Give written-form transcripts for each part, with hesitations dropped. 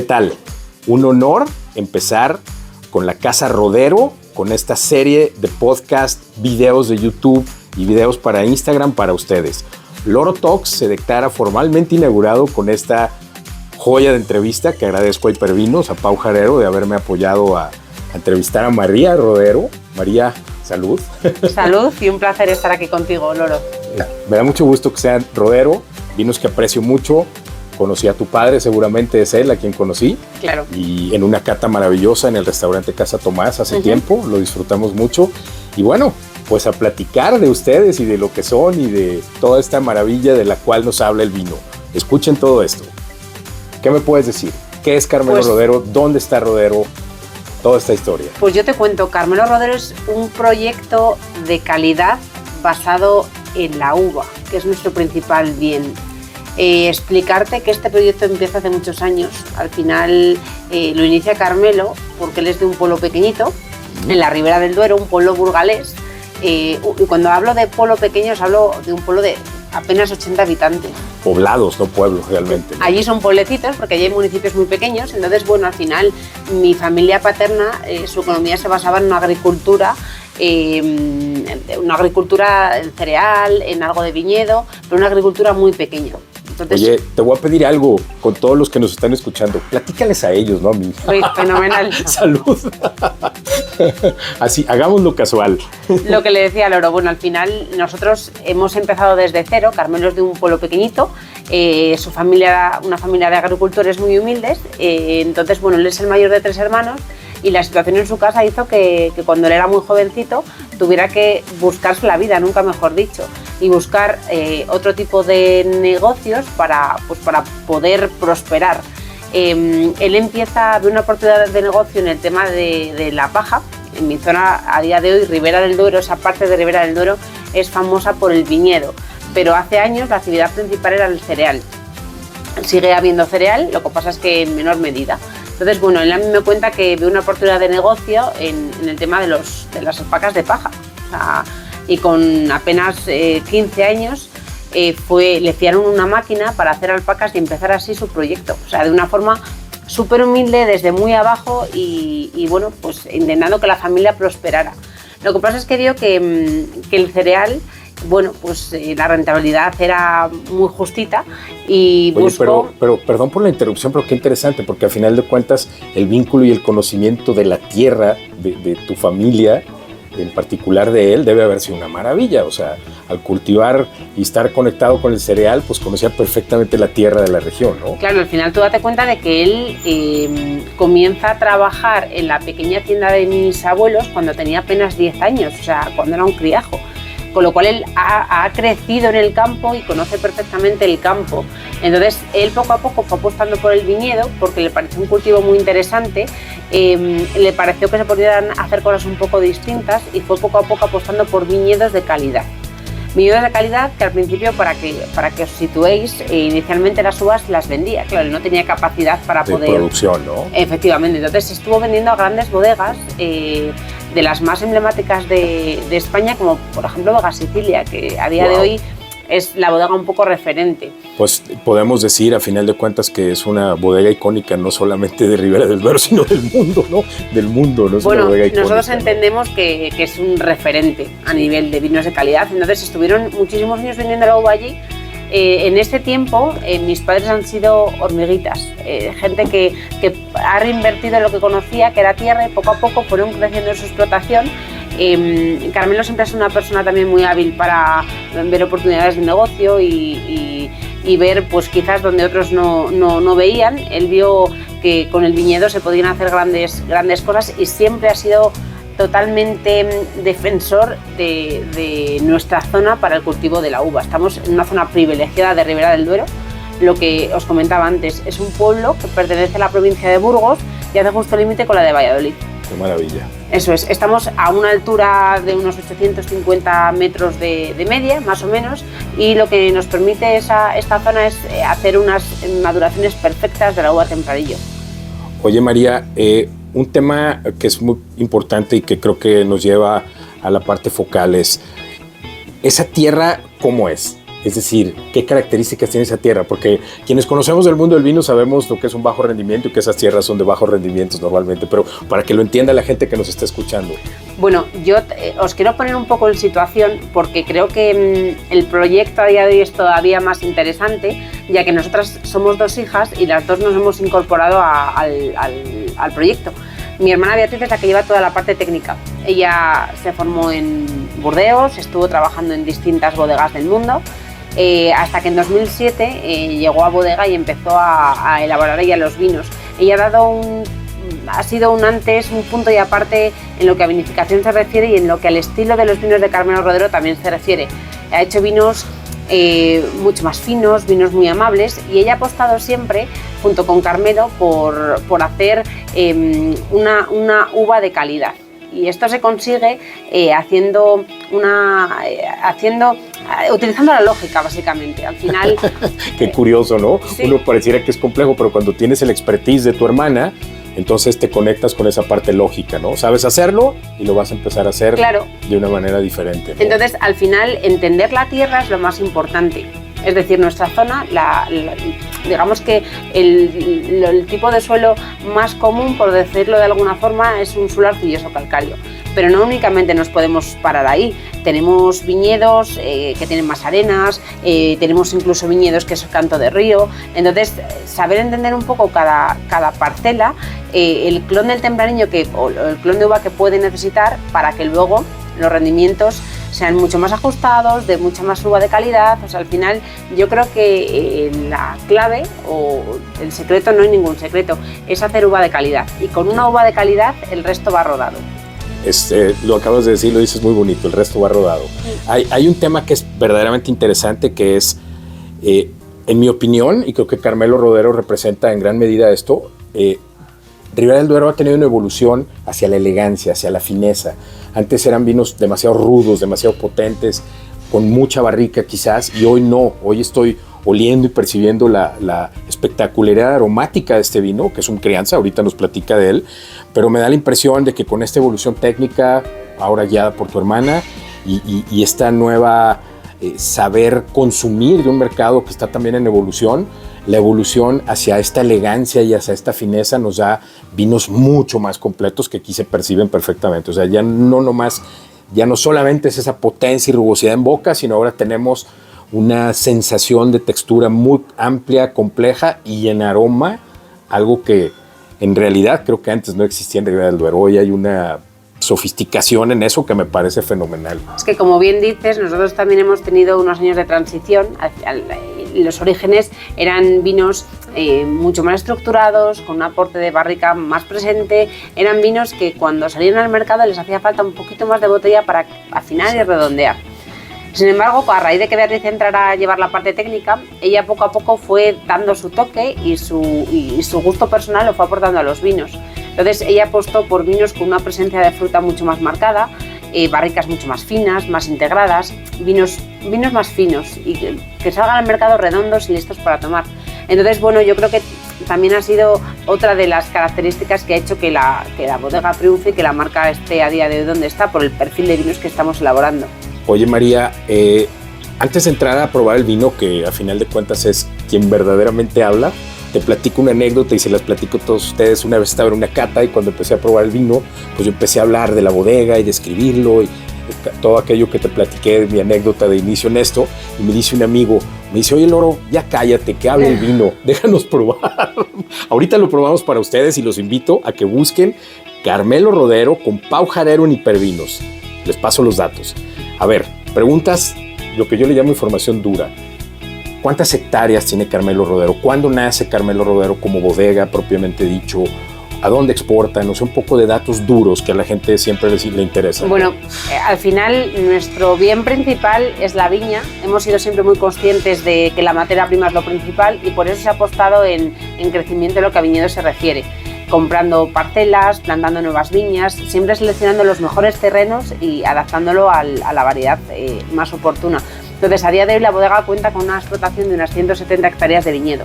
tal? Un honor empezar con la Casa Rodero, con esta serie de podcast, videos de YouTube y videos para Instagram para ustedes. Loro Talks se declara formalmente inaugurado con esta joya de entrevista que agradezco a Hipervinos, a Pau Jarero, de haberme apoyado a entrevistar a María Rodero. María, salud. Salud y un placer estar aquí contigo, Loro. Me da mucho gusto que sean Rodero, vinos que aprecio mucho. Conocí a tu padre, seguramente es él a quien conocí. Claro. Y en una cata maravillosa en el restaurante Casa Tomás hace tiempo, lo disfrutamos mucho. Y bueno, pues a platicar de ustedes y de lo que son y de toda esta maravilla de la cual nos habla el vino. Escuchen todo esto. ¿Qué me puedes decir? ¿Qué es Carmelo Rodero? ¿Dónde está Rodero? Toda esta historia. Pues yo te cuento, Carmelo Rodero es un proyecto de calidad basado en la uva, que es nuestro principal bien. Explicarte que este proyecto empieza hace muchos años. Al final lo inicia Carmelo porque él es de un pueblo pequeñito, en la Ribera del Duero, un pueblo burgalés. Y cuando hablo de pueblo pequeños, hablo de un pueblo de apenas 80 habitantes. Poblados, no pueblos realmente, ¿no? Allí son pueblecitos porque allí hay municipios muy pequeños. Entonces, bueno, al final mi familia paterna, su economía se basaba en una agricultura en cereal, en algo de viñedo, pero una agricultura muy pequeña. Entonces, oye, te voy a pedir algo con todos los que nos están escuchando. Platícales a ellos, ¿no? A mí. Uy, fenomenal. Salud. Así, hagámoslo casual. Lo que le decía a Loro, bueno, al final nosotros hemos empezado desde cero. Carmelo es de un pueblo pequeñito, su familia, una familia de agricultores muy humildes. Entonces, bueno, él es el mayor de 3 hermanos. Y la situación en su casa hizo que cuando él era muy jovencito tuviera que buscarse la vida, nunca mejor dicho, y buscar otro tipo de negocios para poder prosperar. Él empieza a ver una oportunidad de negocio en el tema de la paja. En mi zona, a día de hoy, Ribera del Duero, esa parte de Ribera del Duero es famosa por el viñedo, pero hace años la actividad principal era el cereal. Sigue habiendo cereal, lo que pasa es que en menor medida. Entonces, bueno, él a mí me cuenta que ve una oportunidad de negocio en el tema de las alpacas de paja. O sea, y con apenas 15 años le fiaron una máquina para hacer alpacas y empezar así su proyecto. O sea, de una forma súper humilde, desde muy abajo y bueno, pues intentando que la familia prosperara. Lo que pasa es que vio que el cereal, bueno, pues la rentabilidad era muy justita y buscó... pero perdón por la interrupción, pero qué interesante, porque al final de cuentas el vínculo y el conocimiento de la tierra, de tu familia, en particular de él, debe haber sido una maravilla. O sea, al cultivar y estar conectado con el cereal, pues conocía perfectamente la tierra de la región, ¿no? Claro, al final tú date cuenta de que él comienza a trabajar en la pequeña tienda de mis abuelos cuando tenía apenas 10 años, o sea, cuando era un criajo. Con lo cual él ha crecido en el campo y conoce perfectamente el campo. Entonces él poco a poco fue apostando por el viñedo porque le pareció un cultivo muy interesante, le pareció que se podían hacer cosas un poco distintas y fue poco a poco apostando por viñedos de calidad. Viñedos de calidad que al principio, para que os situéis, inicialmente las uvas las vendía. Claro, él no tenía capacidad para poder... De producción, ¿no? Efectivamente, entonces estuvo vendiendo a grandes bodegas de las más emblemáticas de España, como por ejemplo Vega Sicilia, que a día de hoy es la bodega un poco referente. Pues podemos decir, a final de cuentas, que es una bodega icónica no solamente de Ribera del Duero, sino del mundo, ¿no? Del mundo, ¿no? Es bueno, una bodega icónica, nosotros entendemos que es un referente a nivel de vinos de calidad. Entonces estuvieron muchísimos años vendiendo la uva allí. En este tiempo, mis padres han sido hormiguitas, gente que ha reinvertido en lo que conocía, que era tierra, y poco a poco fueron creciendo en su explotación. Carmelo siempre es una persona también muy hábil para ver oportunidades de negocio y ver, pues quizás donde otros no veían. Él vio que con el viñedo se podían hacer grandes cosas y siempre ha sido totalmente defensor de nuestra zona para el cultivo de la uva. Estamos en una zona privilegiada de Ribera del Duero. Lo que os comentaba antes, es un pueblo que pertenece a la provincia de Burgos y hace justo límite con la de Valladolid. Qué maravilla. Eso es, estamos a una altura de unos 850 metros de media, más o menos, y lo que nos permite esta zona es hacer unas maduraciones perfectas de la uva Tempranillo. Oye, María, un tema que es muy importante y que creo que nos lleva a la parte focal es, ¿esa tierra cómo es? Es decir, ¿qué características tiene esa tierra? Porque quienes conocemos el mundo del vino sabemos lo que es un bajo rendimiento y que esas tierras son de bajos rendimientos normalmente, pero para que lo entienda la gente que nos está escuchando. Bueno, yo os quiero poner un poco en situación porque creo que el proyecto a día de hoy es todavía más interesante, ya que nosotras somos 2 hijas y las 2 nos hemos incorporado al proyecto. Mi hermana Beatriz es la que lleva toda la parte técnica. Ella se formó en Burdeos, estuvo trabajando en distintas bodegas del mundo, hasta que en 2007 llegó a bodega y empezó a elaborar ella los vinos. Ella ha sido un antes, un punto y aparte en lo que a vinificación se refiere y en lo que al estilo de los vinos de Carmelo Rodero también se refiere. Ha hecho vinos mucho más finos, vinos muy amables, y ella ha apostado siempre, junto con Carmelo, por hacer una uva de calidad. Y esto se consigue utilizando la lógica, básicamente. Al final... Qué curioso, ¿no? Sí. Uno pareciera que es complejo, pero cuando tienes el expertise de tu hermana, entonces te conectas con esa parte lógica, ¿no? Sabes hacerlo y lo vas a empezar a hacer de una manera diferente, ¿no? Entonces, al final, entender la tierra es lo más importante. Es decir, nuestra zona, digamos que el tipo de suelo más común, por decirlo de alguna forma, es un suelo arcilloso calcáreo. Pero no únicamente nos podemos parar ahí. Tenemos viñedos que tienen más arenas, tenemos incluso viñedos que es canto de río. Entonces, saber entender un poco cada parcela, el clon del Tempranillo o el clon de uva que puede necesitar para que luego los rendimientos sean mucho más ajustados, de mucha más uva de calidad. O sea, al final yo creo que la clave o el secreto, no hay ningún secreto, es hacer uva de calidad. Y con una uva de calidad el resto va rodado. Lo acabas de decir, lo dices muy bonito, el resto va rodado. Sí. Hay un tema que es verdaderamente interesante, que es, en mi opinión, y creo que Carmelo Rodero representa en gran medida esto, Ribera del Duero ha tenido una evolución hacia la elegancia, hacia la fineza. Antes eran vinos demasiado rudos, demasiado potentes, con mucha barrica quizás, y hoy no. Hoy estoy oliendo y percibiendo la espectacularidad aromática de este vino, que es un crianza, ahorita nos platica de él, pero me da la impresión de que con esta evolución técnica, ahora guiada por tu hermana, y esta nueva saber consumir de un mercado que está también en evolución, la evolución hacia esta elegancia y hacia esta fineza nos da vinos mucho más completos que aquí se perciben perfectamente. O sea, ya no solamente es esa potencia y rugosidad en boca, sino ahora tenemos una sensación de textura muy amplia, compleja, y en aroma, algo que en realidad creo que antes no existía en Ribera del Duero. Hoy hay una sofisticación en eso que me parece fenomenal. Es que, como bien dices, nosotros también hemos tenido unos años de transición. Los orígenes eran vinos mucho más estructurados, con un aporte de barrica más presente. Eran vinos que cuando salieron al mercado les hacía falta un poquito más de botella para afinar y redondear. Sin embargo, a raíz de que Beatriz entrara a llevar la parte técnica, ella poco a poco fue dando su toque y su gusto personal lo fue aportando a los vinos. Entonces ella apostó por vinos con una presencia de fruta mucho más marcada, barricas mucho más finas, más integradas, vinos más finos y que salgan al mercado redondos y listos para tomar. Entonces, bueno, yo creo que también ha sido otra de las características que ha hecho que la bodega triunfe y que la marca esté a día de hoy donde está, por el perfil de vinos que estamos elaborando. Oye, María, antes de entrar a probar el vino, que a final de cuentas es quien verdaderamente habla, te platico una anécdota y se las platico a todos ustedes. Una vez estaba en una cata y cuando empecé a probar el vino, pues yo empecé a hablar de la bodega y describirlo y todo aquello que te platiqué de mi anécdota de inicio en esto, y me dice un amigo, me dice, oye Loro, ya cállate, que hable el vino, déjanos probar. Ahorita lo probamos para ustedes y los invito a que busquen Carmelo Rodero con Pau Jadero en Hipervinos. Les paso los datos. A ver, preguntas, lo que yo le llamo información dura. ¿Cuántas hectáreas tiene Carmelo Rodero? ¿Cuándo nace Carmelo Rodero como bodega propiamente dicho? ¿A dónde exportan? O sea, un poco de datos duros que a la gente siempre le interesa. Bueno, al final nuestro bien principal es la viña. Hemos sido siempre muy conscientes de que la materia prima es lo principal y por eso se ha apostado en crecimiento en lo que a viñedo se refiere. Comprando parcelas, plantando nuevas viñas, siempre seleccionando los mejores terrenos y adaptándolo a la variedad más oportuna. Entonces, a día de hoy la bodega cuenta con una explotación de unas 170 hectáreas de viñedo.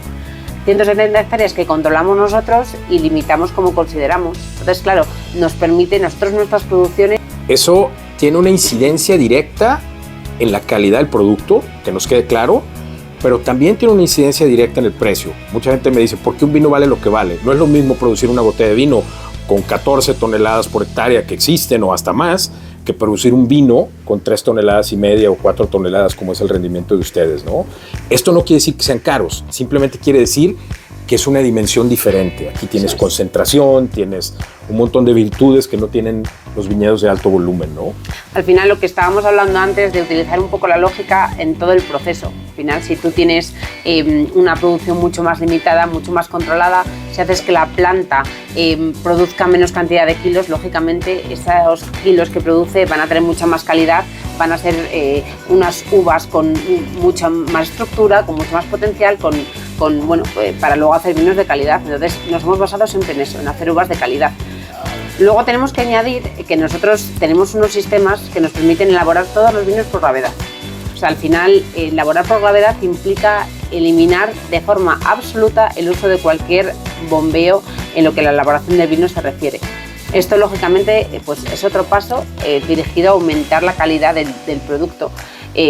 170 hectáreas que controlamos nosotros y limitamos como consideramos. Entonces, claro, nos permite nuestras producciones. Eso tiene una incidencia directa en la calidad del producto, que nos quede claro, pero también tiene una incidencia directa en el precio. Mucha gente me dice, ¿por qué un vino vale lo que vale? No es lo mismo producir una botella de vino con 14 toneladas por hectárea que existen o hasta más, que producir un vino con 3 toneladas y media o 4 toneladas como es el rendimiento de ustedes, ¿no? Esto no quiere decir que sean caros, simplemente quiere decir que es una dimensión diferente. Aquí tienes concentración, tienes un montón de virtudes que no tienen los viñedos de alto volumen, ¿no? Al final, lo que estábamos hablando antes de utilizar un poco la lógica en todo el proceso. Al final, si tú tienes una producción mucho más limitada, mucho más controlada, si haces que la planta produzca menos cantidad de kilos, lógicamente esos kilos que produce van a tener mucha más calidad, van a ser unas uvas con mucha más estructura, con mucho más potencial, bueno, para luego hacer vinos de calidad. Entonces nos hemos basado siempre en eso, en hacer uvas de calidad. Luego tenemos que añadir que nosotros tenemos unos sistemas que nos permiten elaborar todos los vinos por gravedad. O sea, al final, elaborar por gravedad implica eliminar de forma absoluta el uso de cualquier bombeo en lo que la elaboración del vino se refiere. Esto, lógicamente, pues es otro paso dirigido a aumentar la calidad del producto.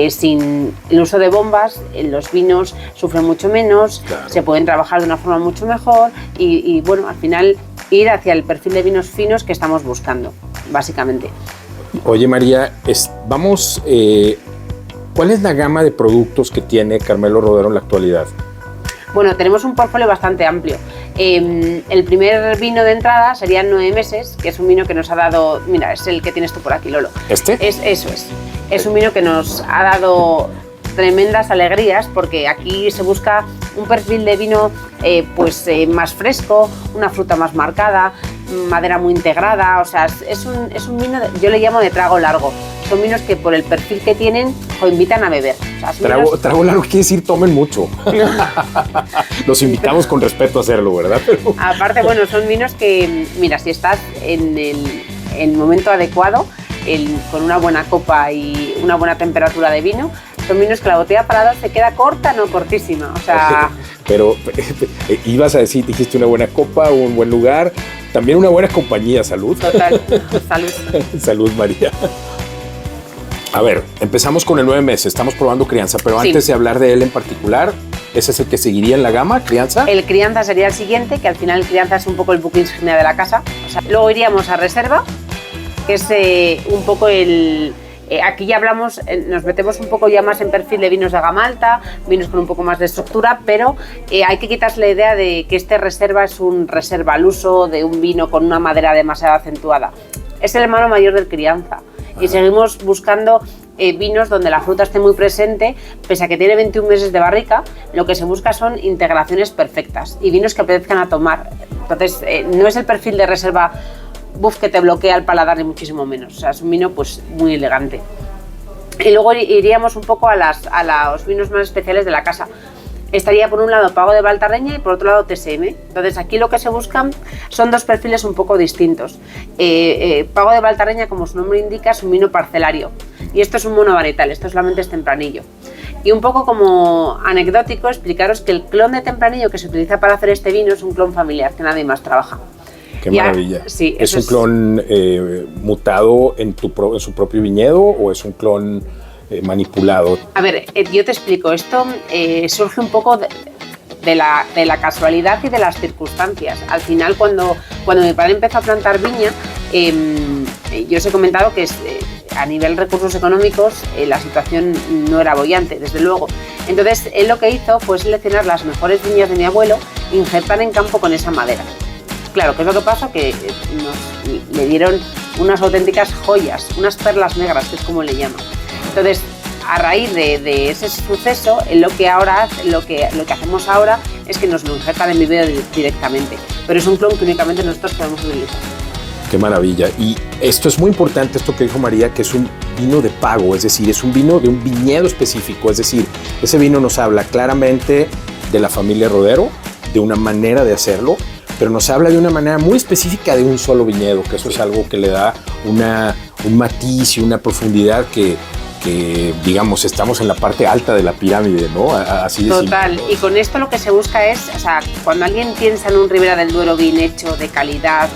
Sin el uso de bombas, los vinos sufren mucho menos, claro, se pueden trabajar de una forma mucho mejor y bueno, al final ir hacia el perfil de vinos finos que estamos buscando, básicamente. Oye, María, ¿cuál es la gama de productos que tiene Carmelo Rodero en la actualidad? Bueno, tenemos un portfolio bastante amplio. El primer vino de entrada sería 9 meses, que es un vino que nos ha dado... Mira, es el que tienes tú por aquí, Lolo. ¿Este? Eso es. Es un vino que nos ha dado tremendas alegrías porque aquí se busca un perfil de vino más fresco, una fruta más marcada, madera muy integrada, o sea, es un vino, yo le llamo de trago largo. Son vinos que por el perfil que tienen o invitan a beber. O sea, trago largo quiere decir tomen mucho. Los invitamos con respeto a hacerlo, ¿verdad? Pero... Aparte, bueno, son vinos que, mira, si estás en el momento adecuado, con una buena copa y una buena temperatura de vino, son vinos que la botella parada se queda corta, no cortísima. O sea... Pero ibas a decir, dijiste una buena copa, un buen lugar, también una buena compañía. Salud. Total, salud. Salud, María. A ver, empezamos con el 9 meses, estamos probando crianza, pero sí, antes de hablar de él en particular, ¿ese es el que seguiría en la gama, crianza? El crianza sería el siguiente, que al final el crianza es un poco el buque insignia de la casa. O sea, luego iríamos a reserva, que es un poco aquí ya hablamos, nos metemos un poco ya más en perfil de vinos de gama alta, vinos con un poco más de estructura, pero hay que quitarse la idea de que este reserva es un reserva al uso de un vino con una madera demasiado acentuada. Es el hermano mayor del crianza. Y seguimos buscando vinos donde la fruta esté muy presente, pese a que tiene 21 meses de barrica, lo que se busca son integraciones perfectas y vinos que apetezcan a tomar. Entonces, no es el perfil de reserva que te bloquea el paladar ni muchísimo menos, o sea, es un vino pues muy elegante. Y luego iríamos un poco a los vinos más especiales de la casa. Estaría por un lado Pago de Valtarreña y por otro lado TSM. Entonces aquí lo que se buscan son dos perfiles un poco distintos. Pago de Valtarreña, como su nombre indica, es un vino parcelario y esto es un monovarietal, esto solamente es tempranillo. Y un poco como anecdótico explicaros que el clon de tempranillo que se utiliza para hacer este vino es un clon familiar que nadie más trabaja. Qué maravilla. Sí, ¿Es un clon mutado en su propio viñedo o es un clon manipulado? A ver, yo te explico. Esto surge un poco de la casualidad y de las circunstancias. Al final, cuando mi padre empezó a plantar viña, yo os he comentado que a nivel recursos económicos la situación no era boyante, desde luego. Entonces, él lo que hizo fue seleccionar las mejores viñas de mi abuelo e injertar en campo con esa madera. Claro, ¿qué es lo que pasó? Que le dieron unas auténticas joyas, unas perlas negras, que es como le llaman. Entonces, a raíz de ese suceso, lo que hacemos ahora es que nos lo injertan en vivedo directamente. Pero es un clon que únicamente nosotros podemos utilizar. Qué maravilla. Y esto es muy importante, esto que dijo María, que es un vino de pago, es decir, es un vino de un viñedo específico. Es decir, ese vino nos habla claramente de la familia Rodero, de una manera de hacerlo, pero nos habla de una manera muy específica de un solo viñedo, que eso es algo que le da un matiz y una profundidad que digamos, estamos en la parte alta de la pirámide, ¿no? Así de total, simple. Y con esto lo que se busca es, o sea, cuando alguien piensa en un Ribera del Duero bien hecho, de calidad,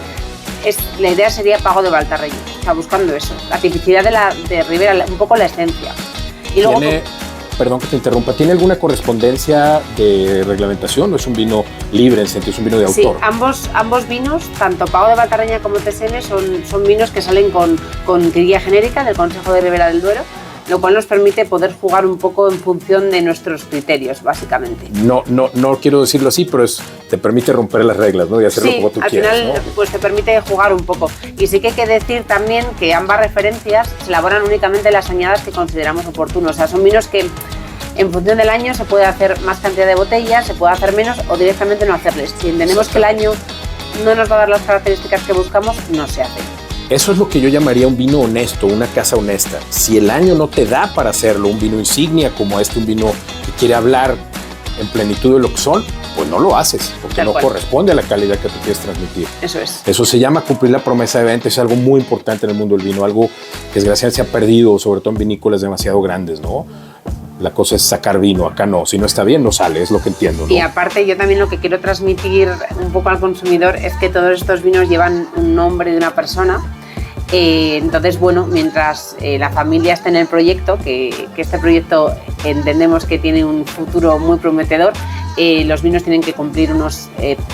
la idea sería Pago de Valtarreña, o sea, buscando eso, la tipicidad de Ribera, un poco la esencia. Y luego, perdón que te interrumpa, ¿tiene alguna correspondencia de reglamentación o es un vino libre, en sentido, es un vino de autor? Sí, ambos vinos, tanto Pago de Valtarraña como TSM, son vinos que salen con guía genérica del Consejo de Ribera del Duero, lo cual nos permite poder jugar un poco en función de nuestros criterios, básicamente. No quiero decirlo así, pero te permite romper las reglas, ¿no? Y hacerlo como tú quieras. Sí, al final, pues te permite jugar un poco. Y sí que hay que decir también que ambas referencias se elaboran únicamente las añadas que consideramos oportunos. O sea, son vinos que en función del año se puede hacer más cantidad de botellas, se puede hacer menos o directamente no hacerles. Si entendemos que el año no nos va a dar las características que buscamos, no se hace. Eso es lo que yo llamaría un vino honesto, una casa honesta. Si el año no te da para hacerlo, un vino insignia como un vino que quiere hablar en plenitud de lo que son, pues no lo haces, porque no corresponde a la calidad que tú quieres transmitir. Eso es. Eso se llama cumplir la promesa de venta, es algo muy importante en el mundo del vino, algo que desgraciadamente se ha perdido, sobre todo en vinícolas demasiado grandes, ¿no? La cosa es sacar vino, acá no, si no está bien no sale, es lo que entiendo, ¿no? Y aparte yo también lo que quiero transmitir un poco al consumidor es que todos estos vinos llevan un nombre de una persona. Entonces, bueno, mientras la familia esté en el proyecto, que este proyecto entendemos que tiene un futuro muy prometedor, los vinos tienen que cumplir unos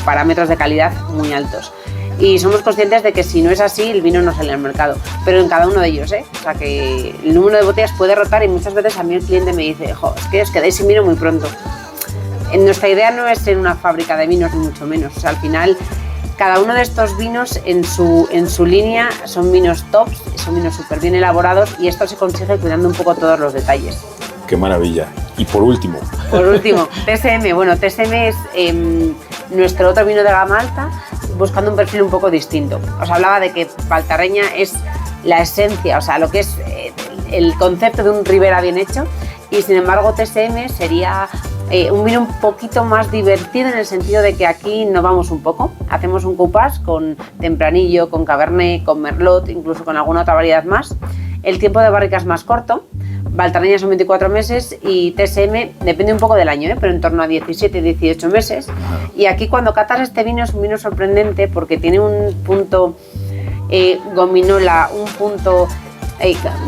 parámetros de calidad muy altos. Y somos conscientes de que si no es así, el vino no sale al mercado, pero en cada uno de ellos, O sea, que el número de botellas puede rotar y muchas veces a mí el cliente me dice, es que os quedáis sin vino muy pronto. Nuestra idea no es ser una fábrica de vinos, ni mucho menos. O sea, al final, cada uno de estos vinos en su línea son vinos tops, son vinos súper bien elaborados y esto se consigue cuidando un poco todos los detalles. ¡Qué maravilla! Y por último, TSM. Bueno, TSM es nuestro otro vino de gama alta, buscando un perfil un poco distinto. Os hablaba de que Valtarraña es la esencia, o sea, lo que es el concepto de un Ribera bien hecho, y sin embargo TSM sería un vino un poquito más divertido en el sentido de que aquí innovamos un poco. Hacemos un coupage con tempranillo, con cabernet, con merlot, incluso con alguna otra variedad más. El tiempo de barrica es más corto. Valtarraña son 24 meses y TSM depende un poco del año, pero en torno a 17-18 meses. Y aquí cuando catas este vino es un vino sorprendente porque tiene un punto gominola, un punto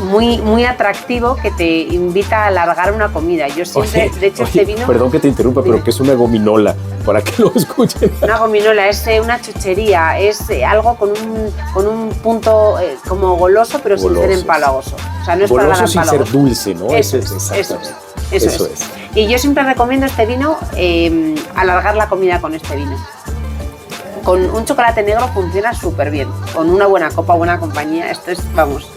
muy atractivo que te invita a alargar una comida. Yo siempre, de hecho, este vino... Perdón que te interrumpa, pero ¿qué es una gominola? Para que lo escuchen. Una gominola es una chuchería, es algo con un punto como goloso, pero sin ser empalagoso. O sea, no es goloso para sin ser dulce, ¿no? Eso es. Y yo siempre recomiendo este vino, alargar la comida con este vino. Con un chocolate negro funciona súper bien. Con una buena copa, buena compañía, esto es, vamos...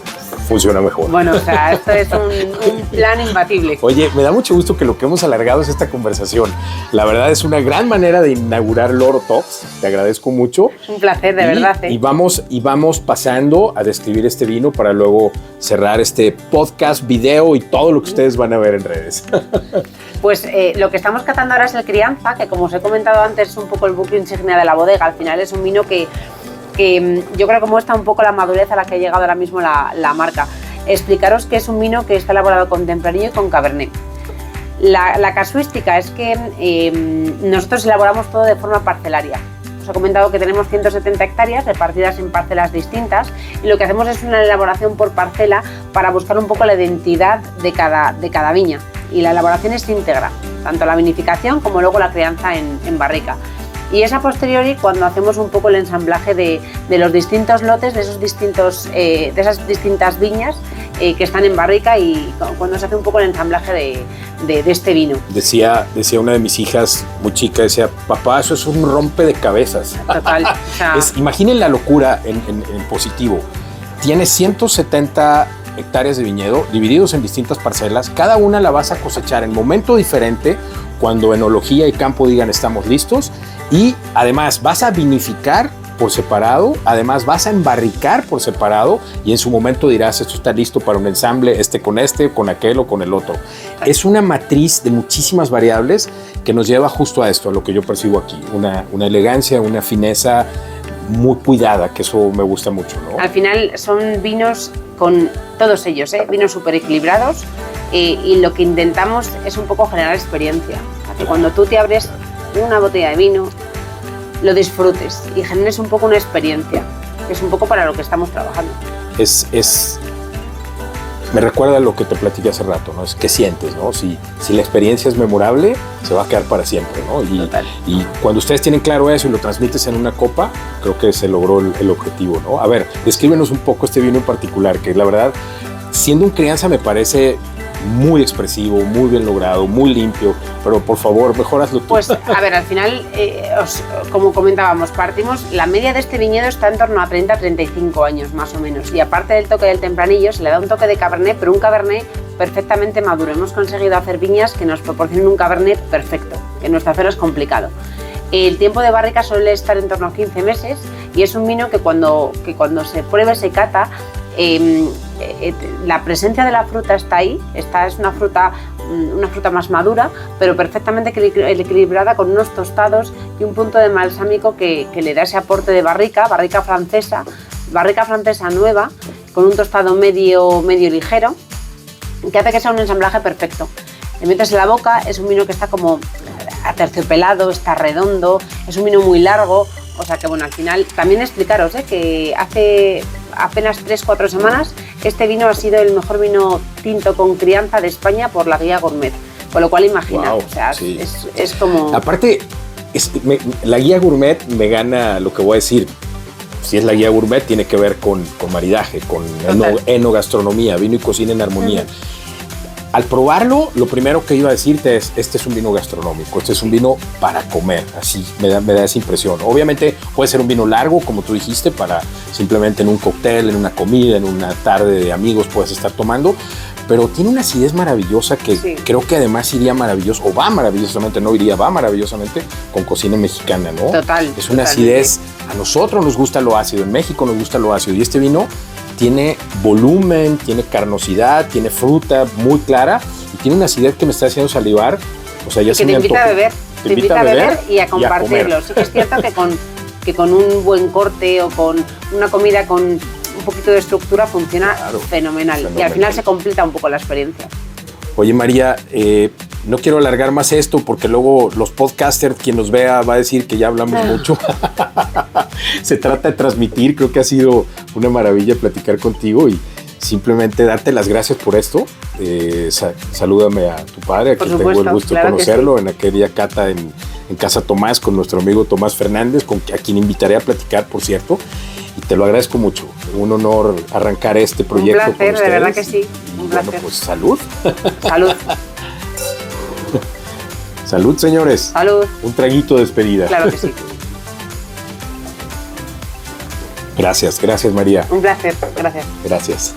Funciona mejor. Bueno, o sea, esto es un plan imbatible. Oye, me da mucho gusto que lo que hemos alargado es esta conversación. La verdad es una gran manera de inaugurar Loro Talks. Te agradezco mucho. Un placer, de verdad. Y vamos pasando a describir este vino para luego cerrar este podcast, video y todo lo que ustedes van a ver en redes. Pues lo que estamos catando ahora es el Crianza, que como os he comentado antes es un poco el buque insignia de la bodega. Al final es un vino que yo creo que muestra un poco la madurez a la que ha llegado ahora mismo la marca. Explicaros que es un vino que está elaborado con tempranillo y con cabernet. La casuística es que nosotros elaboramos todo de forma parcelaria. Os he comentado que tenemos 170 hectáreas repartidas en parcelas distintas y lo que hacemos es una elaboración por parcela para buscar un poco la identidad de cada viña. Y la elaboración es íntegra, tanto la vinificación como luego la crianza en barrica. Y es a posteriori cuando hacemos un poco el ensamblaje de los distintos lotes, de esas distintas viñas que están en barrica y cuando se hace un poco el ensamblaje de este vino. Decía una de mis hijas muy chica, decía, papá, eso es un rompecabezas. Total. O sea, imaginen la locura en positivo. Tiene 170 hectáreas de viñedo divididos en distintas parcelas. Cada una la vas a cosechar en momento diferente cuando enología y campo digan estamos listos. Y además vas a vinificar por separado, además vas a embarricar por separado y en su momento dirás esto está listo para un ensamble, con aquel o con el otro. Es una matriz de muchísimas variables que nos lleva justo a esto, a lo que yo percibo aquí, una elegancia, una fineza muy cuidada, que eso me gusta mucho, ¿no? Al final son vinos con todos ellos, vinos súper equilibrados y lo que intentamos es un poco generar experiencia, para que cuando tú te abres una botella de vino, lo disfrutes y generes un poco una experiencia, que es un poco para lo que estamos trabajando. Es me recuerda a lo que te platiqué hace rato, ¿no? Es qué sientes, ¿no? Si la experiencia es memorable, se va a quedar para siempre, ¿no? Y cuando ustedes tienen claro eso y lo transmites en una copa, creo que se logró el objetivo, ¿no? A ver, descríbenos un poco este vino en particular, que la verdad, siendo un crianza me parece muy expresivo, muy bien logrado, muy limpio, pero por favor, mejoraslo tú. Pues, a ver, al final, como comentábamos, la media de este viñedo está en torno a 30-35 años, más o menos, y aparte del toque del tempranillo, se le da un toque de cabernet, pero un cabernet perfectamente maduro. Hemos conseguido hacer viñas que nos proporcionen un cabernet perfecto, que en nuestra zona es complicado. El tiempo de barrica suele estar en torno a 15 meses, y es un vino que cuando se prueba, se cata, la presencia de la fruta está ahí. Esta es una fruta más madura, pero perfectamente equilibrada, con unos tostados y un punto de balsámico que le da ese aporte de barrica francesa nueva, con un tostado medio ligero, que hace que sea un ensamblaje perfecto. Le metes en la boca, es un vino que está como aterciopelado, está redondo, es un vino muy largo. O sea que, bueno, al final, también explicaros que hace apenas 3-4 semanas este vino ha sido el mejor vino tinto con crianza de España por la Guía Gourmet. Con lo cual, imagina, wow, o sea, sí. es como... Aparte, la Guía Gourmet me gana lo que voy a decir. Si es la Guía Gourmet, tiene que ver con maridaje, con enogastronomía, vino y cocina en armonía. Al probarlo, lo primero que iba a decirte es, este es un vino gastronómico, este es un vino para comer, así me da esa impresión. Obviamente puede ser un vino largo, como tú dijiste, para simplemente en un cóctel, en una comida, en una tarde de amigos puedes estar tomando, pero tiene una acidez maravillosa que creo que además iría maravilloso, o va maravillosamente, va maravillosamente con cocina mexicana, ¿no? Total. Es una acidez, a nosotros nos gusta lo ácido, en México nos gusta lo ácido, y este vino tiene volumen, tiene carnosidad, tiene fruta muy clara y tiene una acidez que me está haciendo salivar. O sea, ya se me antoja. Te invita a beber y a compartirlo. Sí que es cierto que con un buen corte o con una comida con un poquito de estructura funciona fenomenal. Y al final se completa un poco la experiencia. Oye, María, no quiero alargar más esto porque luego los podcasters, quien nos vea, va a decir que ya hablamos mucho. Se trata de transmitir, creo que ha sido una maravilla platicar contigo y simplemente darte las gracias por esto. Salúdame a tu padre, a quien tengo el gusto de conocerlo, en aquel día cata en Casa Tomás con nuestro amigo Tomás Fernández, a quien invitaré a platicar, por cierto, y te lo agradezco mucho. Un honor arrancar este proyecto. Un placer, con de verdad que sí. Un placer. Bueno, pues salud. Salud. Salud, señores. Salud. Un traguito de despedida. Claro que sí. Gracias, María. Un placer, gracias. Gracias.